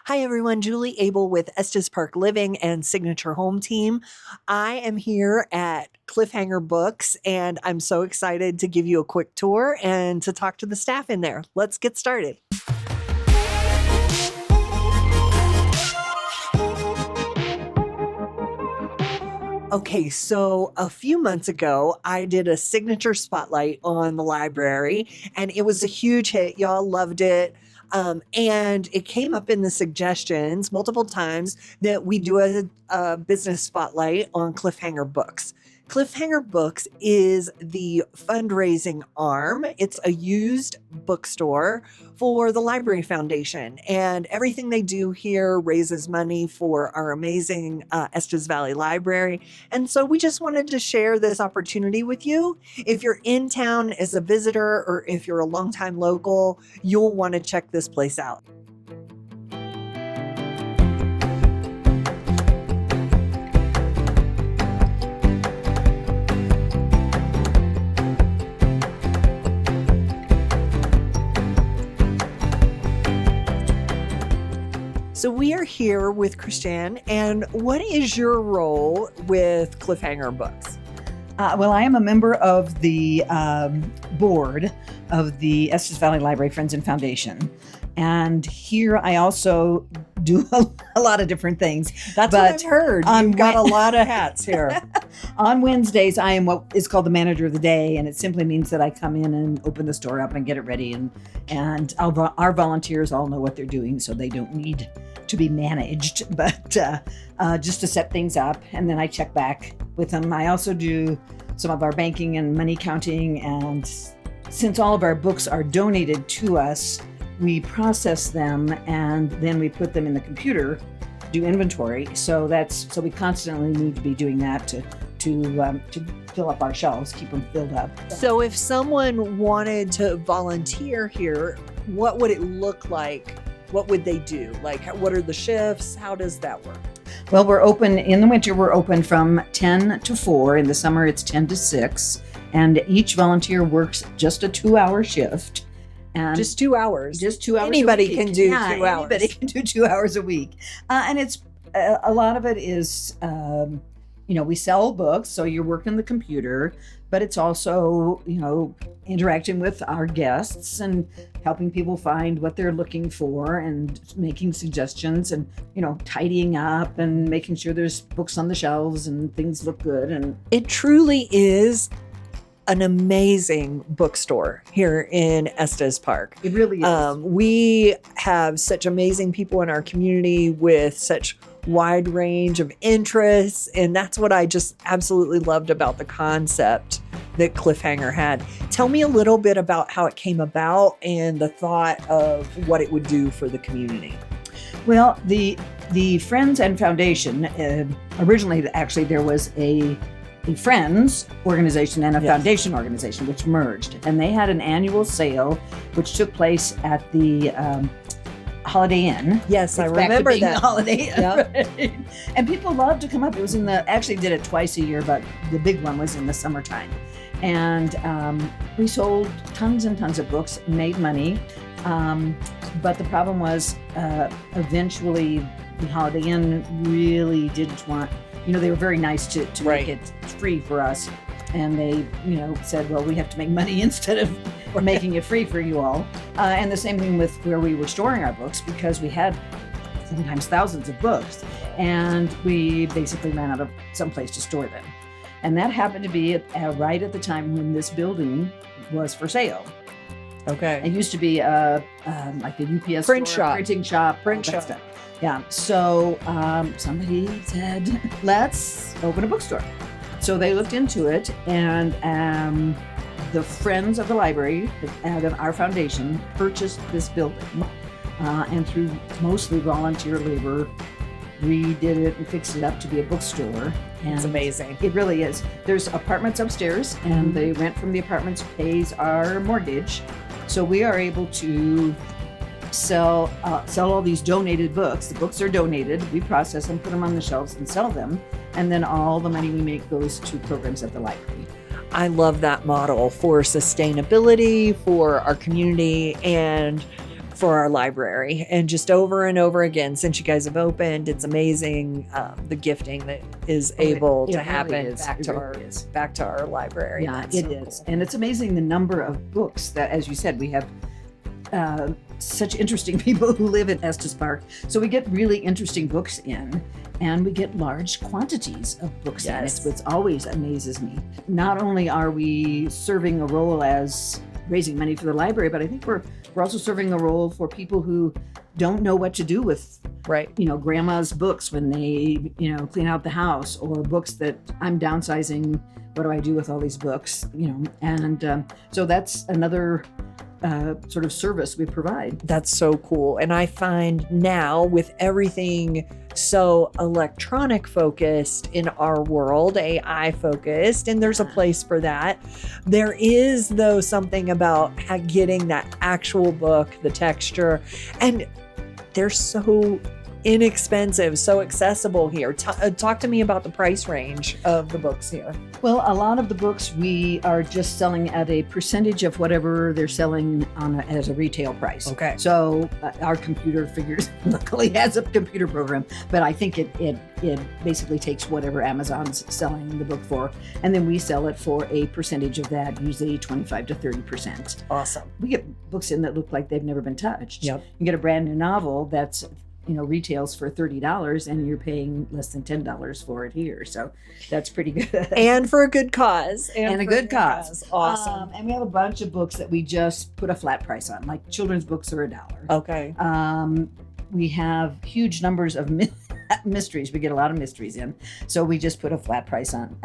Hi, everyone. Julie Abel with Estes Park Living and Signature Home Team. I am here at Cliffhanger Books, and I'm so excited to give you a quick tour and to talk to the staff in there. Let's get started. Okay, so a few months ago, I did a signature spotlight on the library, and it was a huge hit. Y'all loved it. And it came up in the suggestions multiple times that we do a business spotlight on Cliffhanger Books. Cliffhanger Books is the fundraising arm. It's a used bookstore for the Library Foundation, and everything they do here raises money for our amazing Estes Valley Library. And so we just wanted to share this opportunity with you. If you're in town as a visitor or if you're a longtime local, you'll want to check this place out. So we are here with Christiane, and what is your role with Cliffhanger Books? Well, I am a member of the board of the Estes Valley Library Friends and Foundation. And here I also do a lot of different things. That's what I've heard. You've got a lot of hats here. On Wednesdays, I am what is called the manager of the day, and it simply means that I come in and open the store up and get it ready. And our volunteers all know what they're doing, so they don't need to be managed, but just to set things up. And then I check back with them. I also do some of our banking and money counting. And since all of our books are donated to us, we process them and then we put them in the computer, do inventory. So we constantly need to be doing that to fill up our shelves, keep them filled up. So if someone wanted to volunteer here, what would it look like? What would they do? Like, what are the shifts? How does that work? Well, we're open in the winter. We're open from 10 to 4. In the summer, it's 10 to 6. And each volunteer works just a 2-hour shift. And just 2 hours. Just 2 hours. Anybody can do 2 hours. Anybody can do 2 hours a week. And it's a lot of it is, we sell books, so you're working the computer, but it's also, interacting with our guests and helping people find what they're looking for and making suggestions and, tidying up and making sure there's books on the shelves and things look good. And it truly is an amazing bookstore here in Estes Park. It really is. We have such amazing people in our community with such wide range of interests, and that's what I just absolutely loved about the concept that Cliffhanger had. Tell me a little bit about how it came about and the thought of what it would do for the community. Well, the Friends and Foundation, originally, actually, there was a Friends organization and a Foundation organization, which merged. And they had an annual sale, which took place at the Holiday Inn. Yes, I remember that. Holiday Inn. Yep. Right? And people loved to come up. It was actually did it twice a year, but the big one was in the summertime. And we sold tons and tons of books, made money. But the problem was eventually the Holiday Inn really didn't want, they were very nice to make it free for us. And they, said, well, we have to make money instead of making it free for you all. And the same thing with where we were storing our books, because we had sometimes thousands of books. And we basically ran out of some place to store them. And that happened to be right at the time when this building was for sale. Okay. It used to be like a UPS printing shop. Stuff. Yeah. So somebody said, let's open a bookstore. So they looked into it, and the Friends of the Library and our foundation purchased this building. And through mostly volunteer labor, redid it and fixed it up to be a bookstore. And it's amazing. It really is. There's apartments upstairs, and the rent from the apartments pays our mortgage. So we are able to sell all these donated books. The books are donated. We process them, put them on the shelves, and sell them. And then all the money we make goes to programs at the library. I love that model for sustainability, for our community, and for our library, and just over and over again since you guys have opened. It's amazing, the gifting that is able to happen back to our library. Yeah, That's it so is. cool. And it's amazing the number of books that, as you said, we have such interesting people who live in Estes Park. So we get really interesting books in, and we get large quantities of books in. It's what always amazes me. Not only are we serving a role as raising money for the library, but I think we're also serving a role for people who don't know what to do with, grandma's books when they, clean out the house, or books that I'm downsizing. What do I do with all these books? And so that's another sort of service we provide. That's so cool. And I find now, with everything so electronic focused in our world, AI focused, and there's a place for that, there is, though, something about getting that actual book, the texture, and they're so inexpensive, so accessible here. Talk to me about the price range of the books here. Well, a lot of the books we are just selling at a percentage of whatever they're selling as a retail price. Okay. So our computer figures, luckily has a computer program, but I think it basically takes whatever Amazon's selling the book for, and then we sell it for a percentage of that, usually 25 to 30%. Awesome. We get books in that look like they've never been touched. Yep. You get a brand new novel that's retails for $30, and you're paying less than $10 for it here. So that's pretty good. And for a good cause. And a good cause. Awesome. And we have a bunch of books that we just put a flat price on, like children's books are $1. Okay. We have huge numbers of mysteries. We get a lot of mysteries in. So we just put a flat price on,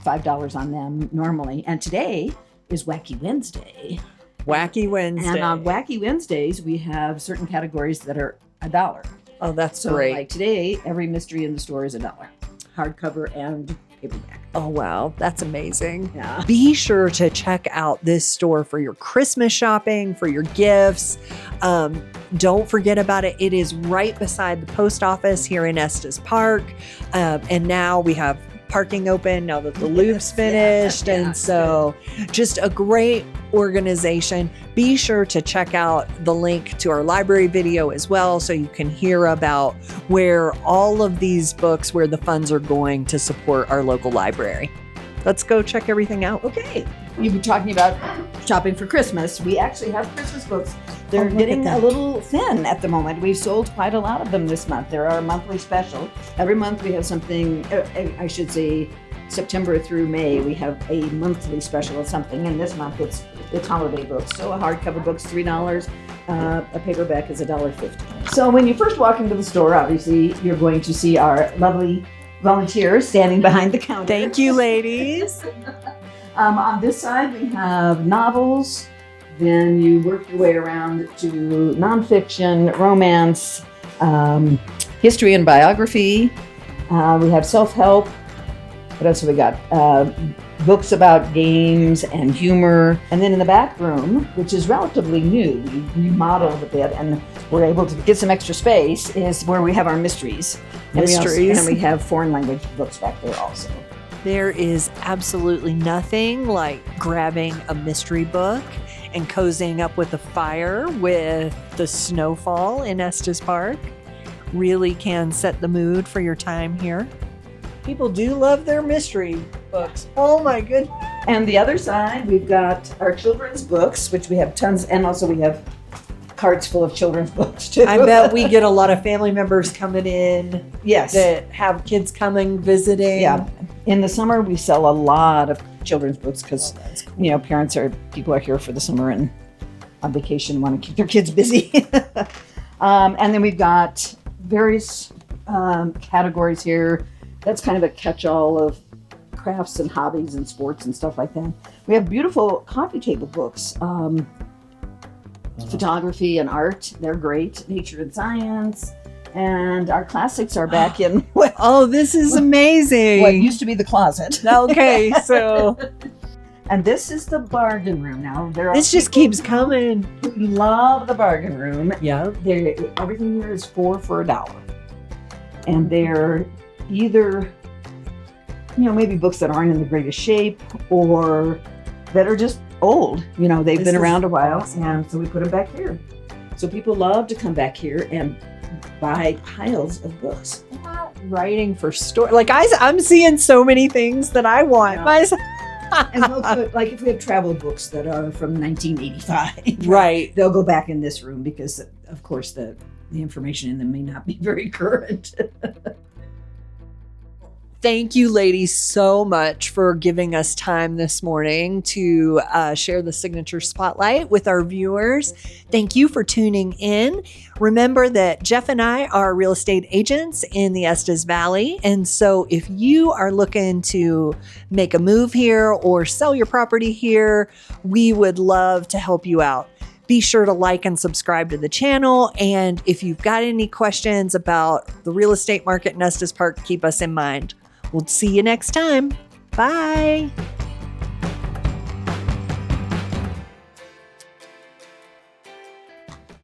$5 on them normally. And today is Wacky Wednesday. Wacky Wednesday. And on Wacky Wednesdays, we have certain categories that are $1. Oh, that's so great. Like today, every mystery in the store is $1, hardcover and paperback. Oh, wow. That's amazing. Yeah. Be sure to check out this store for your Christmas shopping, for your gifts. Don't forget about it. It is right beside the post office here in Estes Park. And now we have parking open now that the loop's finished. And so just a great organization. Be sure to check out the link to our library video as well, so you can hear about where all of these books, where the funds are going to support our local library. Let's go check everything out. Okay. You've been talking about shopping for Christmas. We actually have Christmas books. They're getting a little thin at the moment. We've sold quite a lot of them this month. They're our monthly special. Every month we have something, I should say September through May, we have a monthly special of something. And this month it's holiday books. So a hardcover book's $3. A paperback is $1.50. So when you first walk into the store, obviously you're going to see our lovely volunteers standing behind the counter. Thank you, ladies. On this side, we have novels. Then you work your way around to nonfiction, romance, history and biography. We have self-help. What else have we got? Books about games and humor. And then in the back room, which is relatively new, we remodeled a bit and we're able to get some extra space, is where we have our mysteries. And we have foreign language books back there also. There is absolutely nothing like grabbing a mystery book and cozying up with a fire with the snowfall in Estes Park. Really can set the mood for your time here. People do love their mystery books. Oh my goodness. And the other side, we've got our children's books, which we have tons, and also we have carts full of children's books too. I bet we get a lot of family members coming in. Yes. That have kids coming, visiting. Yeah. In the summer, we sell a lot of children's books because, people are here for the summer and on vacation, want to keep their kids busy. And then we've got various categories here. That's kind of a catch-all of crafts and hobbies and sports and stuff like that. We have beautiful coffee table books. Photography and art, they're great. Nature and science. And our classics are back in this is amazing. what used to be the closet. Okay, so And this is the bargain room now. this just keeps coming. who love the bargain room. Yeah. Everything here is for $1. And they're either, maybe books that aren't in the greatest shape or that are just old. They've been around a while. Awesome. And so we put them back here. So people love to come back here and buy piles of books. Writing for store. Like I'm seeing so many things that I want. And we'll put, like, if we have travel books that are from 1985, Right. they'll go back in this room because, of course, the information in them may not be very current. Thank you, ladies, so much for giving us time this morning to share the signature spotlight with our viewers. Thank you for tuning in. Remember that Jeff and I are real estate agents in the Estes Valley. And so if you are looking to make a move here or sell your property here, we would love to help you out. Be sure to like and subscribe to the channel. And if you've got any questions about the real estate market in Estes Park, keep us in mind. We'll see you next time. Bye.